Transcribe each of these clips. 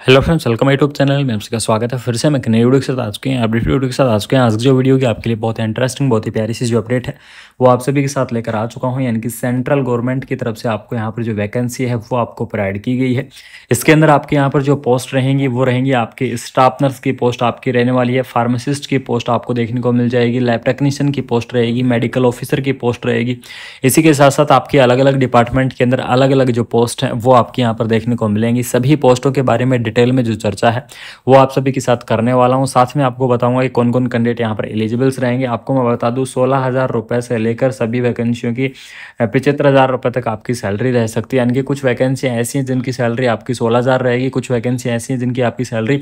Hello friends, welcome YouTube channel में आपका स्वागत है। फिर से मैं एक नई वीडियो के साथ आ चुके हैं, अपडेट वीडियो के साथ आ चुके हैं। आज की जो वीडियो की आपके लिए बहुत ही इंटरेस्टिंग, बहुत ही प्यारी सी जो अपडेट है वो आप सभी के साथ लेकर आ चुका हूं। यानी कि सेंट्रल गवर्नमेंट की तरफ से आपको यहाँ पर जो वैकेंसी है वो आपको प्रोवाइड की गई है। इसके अंदर आपके यहाँ पर जो पोस्ट रहेंगी वो रहेंगी आपके स्टाफ नर्स की पोस्ट आपकी रहने वाली है, फार्मासिस्ट की पोस्ट आपको देखने को मिल जाएगी, लैब टेक्नीशियन की पोस्ट रहेगी, मेडिकल ऑफिसर की पोस्ट रहेगी। इसी के साथ साथ आपकी अलग अलग डिपार्टमेंट के अंदर अलग अलग जो पोस्ट हैं वो आपके यहाँ पर देखने को मिलेंगी। सभी पोस्टों के बारे में डिटेल में जो चर्चा है वो आप सभी के साथ करने वाला हूँ। साथ में आपको बताऊंगा कि कौन कौन कैंडिडेट यहाँ पर एलिजिबल्स रहेंगे। आपको मैं बता दूं 16,000 रुपये से लेकर सभी वैकेंसियों की 75,000 रुपये तक आपकी सैलरी रह सकती है। यानी कि कुछ वैकेंसियाँ ऐसी हैं जिनकी सैलरी आपकी 16,000 रहेगी, कुछ वैकेंसी ऐसी हैं जिनकी आपकी सैलरी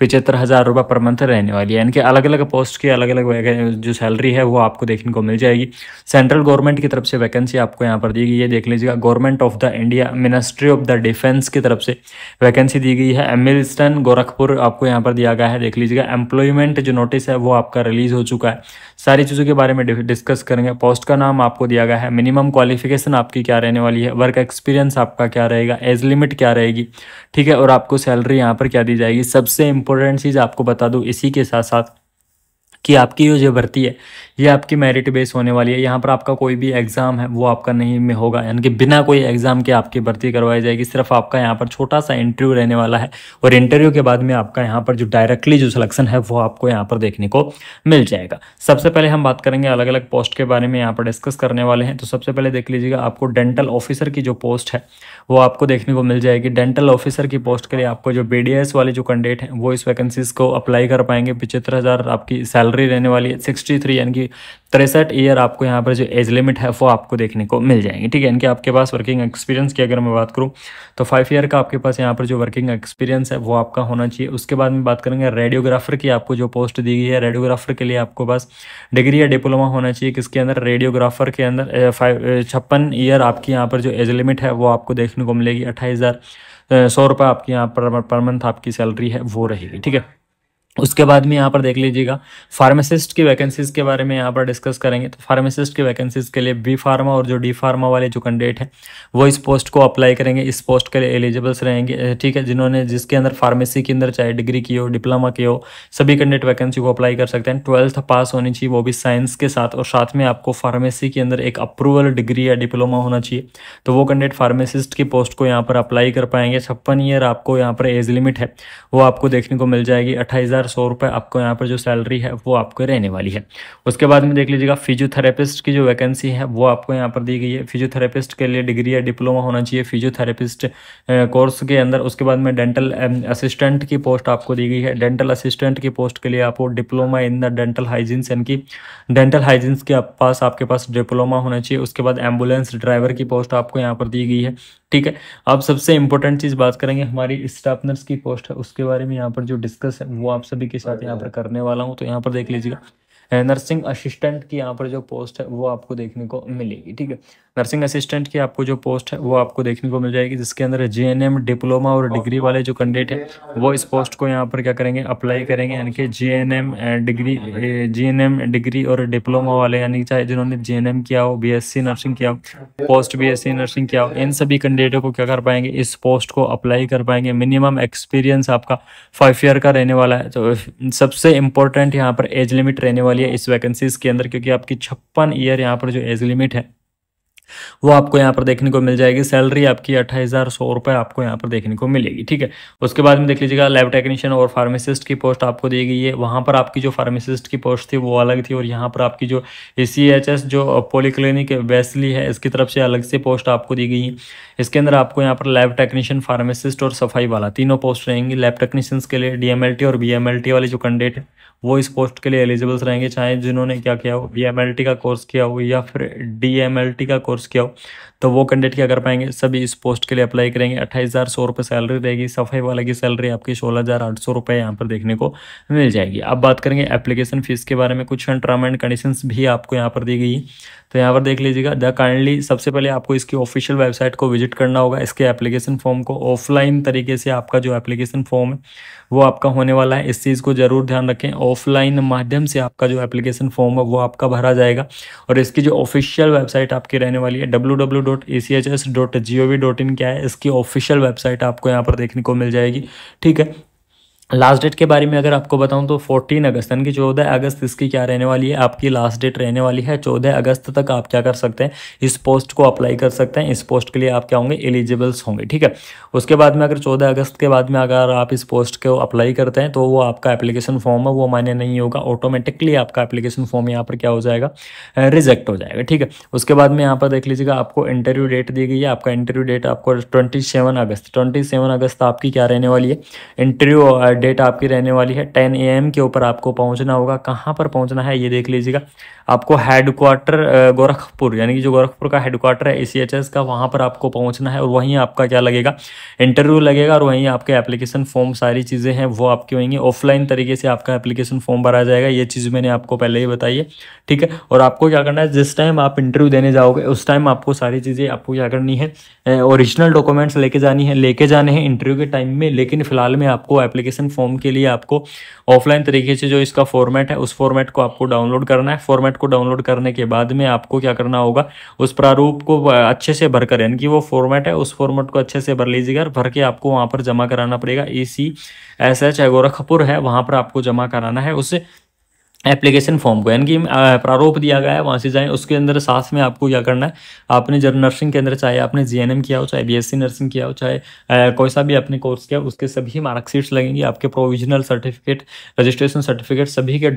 75,000 रुपये पर मंथ रहने वाली है। यानी कि अलग अलग पोस्ट की अलग अलग जो सैलरी है वो आपको देखने को मिल जाएगी। सेंट्रल गवर्नमेंट की तरफ से वैकेंसी आपको यहाँ पर दी गई है, देख लीजिएगा। Government of the India ministry of the defence की तरफ से वैकेंसी दी गई है। मिल्टन गोरखपुर आपको यहाँ पर दिया गया है, देख लीजिएगा। एम्प्लॉयमेंट जो नोटिस है वो आपका रिलीज हो चुका है। सारी चीज़ों के बारे में डिस्कस करेंगे। पोस्ट का नाम आपको दिया गया है, मिनिमम क्वालिफिकेशन आपकी क्या रहने वाली है, वर्क एक्सपीरियंस आपका क्या रहेगा, एज लिमिट क्या रहेगी, ठीक है, और आपको सैलरी यहाँ पर क्या दी जाएगी। सबसे इंपॉर्टेंट चीज़ आपको बता दूँ इसी के साथ साथ कि आपकी जो भर्ती है ये आपकी मेरिट बेस होने वाली है। यहाँ पर आपका कोई भी एग्जाम है वो आपका नहीं में होगा, यानी कि बिना कोई एग्जाम के आपकी भर्ती करवाई जाएगी। सिर्फ आपका यहाँ पर छोटा सा इंटरव्यू रहने वाला है और इंटरव्यू के बाद में आपका यहाँ पर जो डायरेक्टली जो सिलेक्शन है वो आपको यहाँ पर देखने को मिल जाएगा। सबसे पहले हम बात करेंगे अलग अलग पोस्ट के बारे में, यहाँ पर डिस्कस करने वाले हैं। तो सबसे पहले देख लीजिएगा, आपको डेंटल ऑफिसर की जो पोस्ट है वो आपको देखने को मिल जाएगी। डेंटल ऑफिसर की पोस्ट के लिए आपको जो BDS वाले जो कैंडिडेट हैं वो इस वैकेंसीज को अप्लाई कर पाएंगे। 75,000 आपकी सैलरी रहने वाली है। 63 यानी कि 63 ईयर आपको यहाँ पर जो एज लिमिट है वो आपको देखने को मिल जाएंगी, ठीक है। इनके आपके पास वर्किंग एक्सपीरियंस की अगर मैं बात करूँ तो 5 ईयर का आपके पास यहाँ पर जो वर्किंग एक्सपीरियंस है वो आपका होना चाहिए। उसके बाद में बात करेंगे रेडियोग्राफर की, आपको जो पोस्ट दी गई है रेडियोग्राफर के लिए आपको पास डिग्री या डिप्लोमा होना चाहिए। किसके अंदर, रेडियोग्राफर के अंदर 56 ईयर आपकी यहाँ पर जो एज लिमिट है वो आपको देखने को मिलेगी। 28,100 रुपये आपकी यहाँ पर मंथ आपकी सैलरी है वो रहेगी, ठीक है। उसके बाद में यहाँ पर देख लीजिएगा, फार्मासिस्ट की वैकेंसीज के बारे में यहाँ पर डिस्कस करेंगे। तो फार्मासिस्ट की वैकेंसीज के लिए B फार्मा और जो D फार्मा वाले जो कैंडिडेट हैं वो इस पोस्ट को अप्लाई करेंगे। इस पोस्ट के लिए एलिजिबल्स रहेंगे, ठीक है। जिन्होंने जिसके अंदर फार्मेसी के अंदर चाहे डिग्री की हो, डिप्लोमा की हो, सभी कैंडिडेट वैकेंसी को अप्लाई कर सकते हैं। 12th पास होनी चाहिए, वो भी साइंस के साथ, और साथ में आपको फार्मेसी के अंदर एक अप्रूवल डिग्री या डिप्लोमा होना चाहिए। तो वो कैंडिडेट फार्मासिस्ट की पोस्ट को यहाँ पर अप्लाई कर पाएंगे। 56 ईयर आपको यहाँ पर एज लिमिट है वो आपको देखने को मिल जाएगी। 28,100 रुपये आपको यहाँ पर जो सैलरी है वो आपको रहने वाली है। उसके बाद में देख लीजिएगा, फिजियोथेरेपिस्ट की जो वैकेंसी है वो आपको यहाँ पर दी गई है। फिजियोथेरेपिस्ट के लिए डिग्री या डिप्लोमा होना चाहिए फिजियोथेरेपिस्ट कोर्स के अंदर। उसके बाद में डेंटल असिस्टेंट की पोस्ट आपको दी गई है। डेंटल असिस्टेंट की पोस्ट के लिए आपको diploma in the dental hygienes, यानी कि डेंटल हाइजीन्स के आपके पास डिप्लोमा होना चाहिए। उसके बाद एम्बुलेंस ड्राइवर की पोस्ट आपको यहाँ पर दी गई है, ठीक है। अब सबसे इंपॉर्टेंट चीज़ बात करेंगे हमारी स्टाफ नर्स की पोस्ट है उसके बारे में। यहाँ पर जो डिस्कस है वो आप सभी के साथ यहाँ पर करने वाला हूँ। तो यहाँ पर देख लीजिएगा, नर्सिंग असिस्टेंट की यहाँ पर जो पोस्ट है वो आपको देखने को मिलेगी, ठीक है। नर्सिंग असिस्टेंट की आपको जो पोस्ट है वो आपको देखने को मिल जाएगी, जिसके अंदर GNM डिप्लोमा और डिग्री वाले जो कैंडिडेट हैं वो इस पोस्ट को यहाँ पर क्या करेंगे, अप्लाई करेंगे। यानी कि GNM डिग्री और डिप्लोमा वाले, यानी चाहे जिन्होंने GNM किया हो, BSc नर्सिंग किया हो, पोस्ट BSc नर्सिंग किया हो, इन सभी कैंडिडेटों को क्या कर पाएंगे, इस पोस्ट को अप्लाई कर पाएंगे। मिनिमम एक्सपीरियंस आपका 5 ईयर का रहने वाला है। तो सबसे इंपॉर्टेंट यहाँ पर एज लिमिट रहने वाली है इस वैकेंसीज के अंदर, क्योंकि आपकी 56 ईयर यहाँ पर जो एज लिमिट है वो आपको यहाँ पर देखने को मिल जाएगी। सैलरी आपकी 28,100 रुपये आपको यहाँ पर देखने को मिलेगी, ठीक है। उसके बाद में देख लीजिएगा, लैब टेक्नीशियन और फार्मासिस्ट की पोस्ट आपको दी गई है। वहाँ पर आपकी जो फार्मासिस्ट की पोस्ट थी वो अलग थी, और यहाँ पर आपकी जो ACHS जो पॉलीक्लिनिक वेस्ली है इसकी तरफ से अलग से पोस्ट आपको दी गई है। इसके अंदर आपको यहाँ पर लैब टेक्नीशियन, फार्मासिस्ट और सफाई वाला तीनों पोस्ट रहेंगी। लैब टेक्नीशियंस के लिए DMLT और BMLT वाले जो कैंडिडेट है वो इस पोस्ट के लिए एलिजिबल्स रहेंगे, चाहे जिन्होंने क्या किया हो, BMLT का कोर्स किया हो या फिर DMLT का कोर्स किया हो, तो वो कैंडिडेट क्या कर पाएंगे, सभी इस पोस्ट के लिए अप्लाई करेंगे। 28,100 रुपये सैलरी रहेगी। सफाई वाले की सैलरी आपकी 16,800 रुपये यहाँ पर देखने को मिल जाएगी। अब बात करेंगे एप्लीकेशन फीस के बारे में। कुछ टर्म एंड कंडीशंस भी आपको यहाँ पर दी गई है, तो यहाँ पर देख लीजिएगा। द काइंडली, सबसे पहले आपको इसकी ऑफिशियल वेबसाइट को विजिट विजिट करना होगा। इसके एप्लीकेशन फॉर्म को ऑफलाइन तरीके से आपका जो एप्लीकेशन फॉर्म है वो आपका होने वाला है। इस चीज़ को ज़रूर ध्यान रखें, ऑफलाइन माध्यम से आपका जो एप्लीकेशन फॉर्म है वो आपका भरा जाएगा। और इसकी जो ऑफिशियल वेबसाइट आपकी रहने वाली है www.echs.gov.in क्या है, इसकी ऑफिशियल वेबसाइट आपको यहाँ पर देखने को मिल जाएगी। ठीक है, लास्ट डेट के बारे में अगर आपको बताऊं तो 14 अगस्त यानी कि 14 अगस्त इसकी क्या रहने वाली है, आपकी लास्ट डेट रहने वाली है। 14 अगस्त तक आप क्या कर सकते हैं, इस पोस्ट को अप्लाई कर सकते हैं। इस पोस्ट के लिए आप क्या होंगे, एलिजिबल्स होंगे। ठीक है, उसके बाद में अगर 14 अगस्त के बाद में अगर आप इस पोस्ट को अप्लाई करते हैं तो वो आपका एप्लीकेशन फॉर्म है वो मान्य नहीं होगा, ऑटोमेटिकली आपका एप्लीकेशन फॉर्म यहाँ पर क्या हो जाएगा, रिजेक्ट हो जाएगा। ठीक है, उसके बाद में यहाँ पर देख लीजिएगा आपको इंटरव्यू डेट दी गई है। आपका इंटरव्यू डेट आपको 27 अगस्त आपकी क्या रहने वाली है, इंटरव्यू डेट आपकी रहने वाली है। 10 AM के ऊपर आपको पहुंचना होगा। कहाँ पर पहुंचना है ये देख लीजिएगा, आपको हेडक्वार्टर गोरखपुर यानी कि जो गोरखपुर का हेडक्वार्टर है ECHS का, वहाँ पर आपको पहुंचना है और वहीं आपका क्या लगेगा, इंटरव्यू लगेगा और वहीं आपके एप्लीकेशन फॉर्म सारी चीज़ें हैं वो आपकी होंगी। ऑफलाइन तरीके से आपका एप्लीकेशन फॉर्म भरा जाएगा, ये चीज़ मैंने आपको पहले ही बताई है। ठीक है, और आपको क्या करना है, जिस टाइम आप इंटरव्यू देने जाओगे उस टाइम आपको सारी चीज़ें आपको क्या करनी है, ओरिजिनल डॉक्यूमेंट्स लेके जाने हैं इंटरव्यू के टाइम में। लेकिन फिलहाल में आपको एप्लीकेशन फॉर्म के लिए आपको ऑफलाइन तरीके से जो इसका फॉर्मेट है उस फॉर्मेट को आपको डाउनलोड करना है। फॉर्मेट को डाउनलोड करने के बाद में आपको क्या करना होगा, उस प्रारूप को अच्छे से भरकर, यानी कि वो फॉर्मेट है उस फॉर्मेट को अच्छे से भर लीजिएगा। भर के आपको वहाँ पर जमा कराना पड़ेगा। ECHS गोरखपुर है वहाँ पर आपको जमा कराना है उस एप्लीकेशन फॉर्म को, यानी कि प्रारूप दिया गया है वहाँ से जाएं। उसके अंदर साथ में आपको क्या करना है, आपने जब नर्सिंग के अंदर चाहे आपने GNM किया हो, चाहे BSc नर्सिंग किया हो, चाहे कोई सा भी आपने कोर्स किया, उसके सभी मार्कशीट्स लगेंगी। आपके प्रोविजनल सर्टिफिकेट, रजिस्ट्रेशन सर्टिफिकेट, सभी के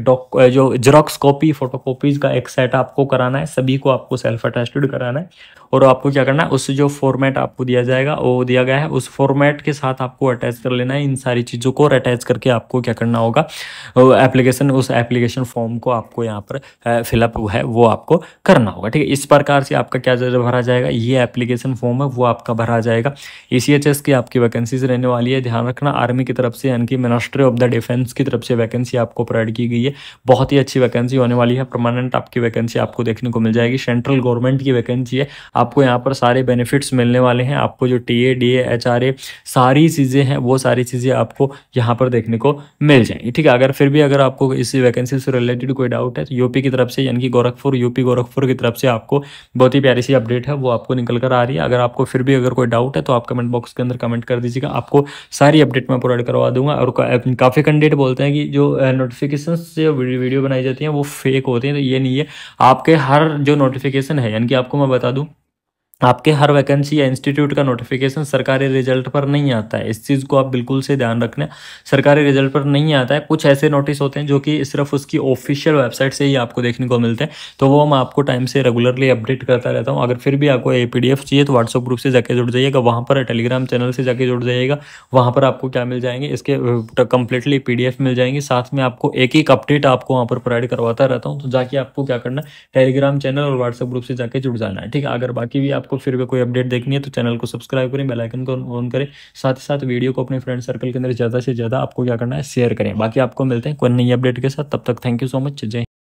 जो जेरोक्स कॉपी, फोटोकॉपीज का एक सेट आपको कराना है। सभी को आपको सेल्फ अटेस्टेड कराना है। और आपको क्या करना है, उस जो फॉर्मेट आपको दिया जाएगा वो दिया गया है, उस फॉर्मेट के साथ आपको अटैच कर लेना है इन सारी चीज़ों को। और अटैच करके आपको क्या करना होगा, उस एप्लीकेशन फॉर्म को आपको यहाँ पर फिलअप है वो आपको करना होगा। ठीक है, इस प्रकार से आपका क्या भरा जाएगा, ये एप्लीकेशन फॉर्म है वो आपका भरा जाएगा। ECHS की आपकी वैकेंसीज रहने वाली है, ध्यान रखना। आर्मी की तरफ से यानी कि मिनिस्ट्री ऑफ द डिफेंस की तरफ से वैकेंसी आपको प्रोवाइड की गई है। बहुत ही अच्छी वैकेंसी होने वाली है, परमानेंट आपकी वैकेंसी आपको देखने को मिल जाएगी। सेंट्रल गवर्नमेंट की वैकेंसी है, आपको यहाँ पर सारे बेनिफिट्स मिलने वाले हैं। आपको जो TA DA HRA सारी चीज़ें हैं वो सारी चीज़ें आपको यहाँ पर देखने को मिल जाएंगी। ठीक है, अगर आपको इस वैकेंसी से रिलेटेड कोई डाउट है तो यूपी की तरफ से यानी कि यूपी गोरखपुर की तरफ से आपको बहुत ही प्यारी सी अपडेट है वो आपको निकल कर आ रही है। अगर फिर भी अगर कोई डाउट है तो आप कमेंट बॉक्स के अंदर कमेंट कर दीजिएगा, आपको सारी अपडेट मैं प्रोवाइड करवा दूंगा। और काफ़ी कैंडिडेट बोलते हैं कि जो नोटिफिकेशन से वीडियो बनाई जाती हैं वो फेक होती हैं, तो ये नहीं है। आपके हर जो नोटिफिकेशन है, यानी कि आपको मैं बता दूँ, आपके हर वैकेंसी या इंस्टीट्यूट का नोटिफिकेशन सरकारी रिजल्ट पर नहीं आता है। इस चीज़ को आप बिल्कुल से ध्यान रखना, सरकारी रिजल्ट पर नहीं आता है। कुछ ऐसे नोटिस होते हैं जो कि सिर्फ उसकी ऑफिशियल वेबसाइट से ही आपको देखने को मिलते हैं, तो वो मैं आपको टाइम से रेगुलरली अपडेट करता रहता हूँ। अगर फिर भी आपको ये PDF चाहिए तो व्हाट्सअप ग्रुप से जाके जुड़ जाइएगा, वहाँ पर टेलीग्राम चैनल से जाके जुड़ जाइएगा। वहाँ पर आपको क्या मिल जाएंगे, इसके कंप्लीटली PDF मिल जाएंगे। साथ में आपको एक अपडेट आपको वहाँ पर प्रोवाइड करवाता रहता हूँ, तो जाके आपको क्या करना है, टेलीग्राम चैनल और व्हाट्सअप ग्रुप से जाके जुड़ जाना है। ठीक है, अगर बाकी भी आपको फिर भी कोई अपडेट देखनी है तो चैनल को सब्सक्राइब करें, बेल आइकन को ऑन करें, साथ ही साथ वीडियो को अपने फ्रेंड सर्कल के अंदर ज़्यादा से ज़्यादा आपको क्या करना है, शेयर करें। बाकी आपको मिलते हैं कोई नई अपडेट के साथ, तब तक थैंक यू सो मच, जय।